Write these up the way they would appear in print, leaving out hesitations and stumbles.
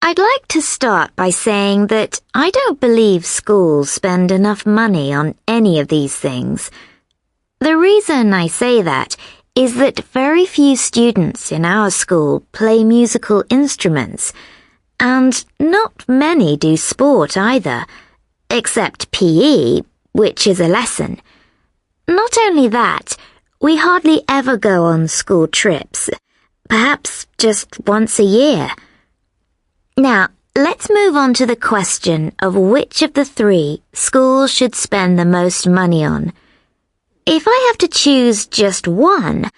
I'd like to start by saying that I don't believe schools spend enough money on any of these things. The reason I say that is that very few students in our school play musical instruments, and not many do sport either, except PE, which is a lesson. Not only that, we hardly ever go on school trips, perhaps just once a year. Now, let's move on to the question of which of the three schools should spend the most money on. If I have to choose just one,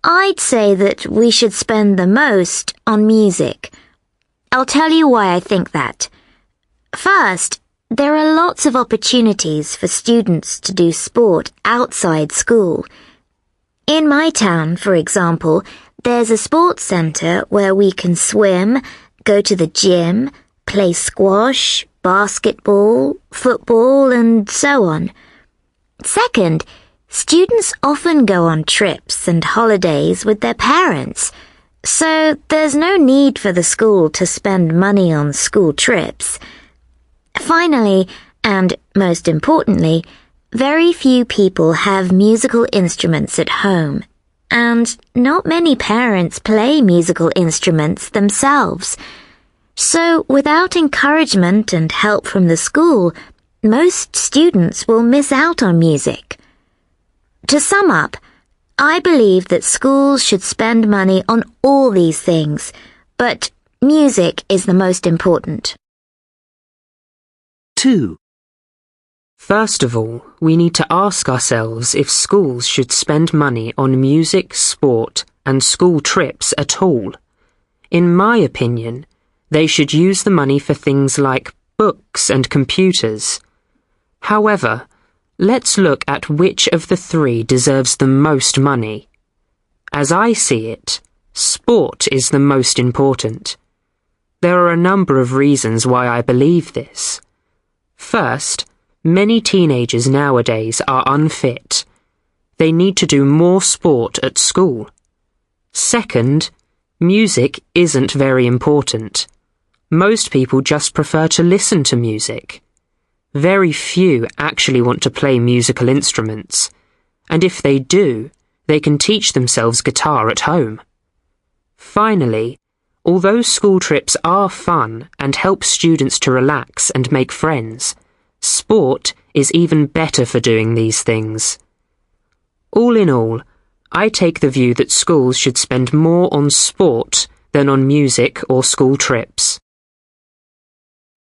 I'd say that we should spend the most on music. I'll tell you why I think that. First, there are lots of opportunities for students to do sport outside school. In my town, for example, there's a sports centre where we can swim, go to the gym, play squash, basketball, football, and so on. Second, students often go on trips and holidays with their parents, so there's no need for the school to spend money on school trips. Finally, and most importantly, very few people have musical instruments at home, and not many parents play musical instruments themselves. So without encouragement and help from the school, most students will miss out on music. To sum up, I believe that schools should spend money on all these things, but music is the most important. 2. First of all, we need to ask ourselves if schools should spend money on music, sport, and school trips at all. In my opinion, they should use the money for things like books and computers. However, let's look at which of the three deserves the most money. As I see it, sport is the most important. There are a number of reasons why I believe this. First, many teenagers nowadays are unfit. They need to do more sport at school. Second, music isn't very important. Most people just prefer to listen to music. Very few actually want to play musical instruments, and if they do, they can teach themselves guitar at home. Finally, although school trips are fun and help students to relax and make friends, sport is even better for doing these things. All in all, I take the view that schools should spend more on sport than on music or school trips.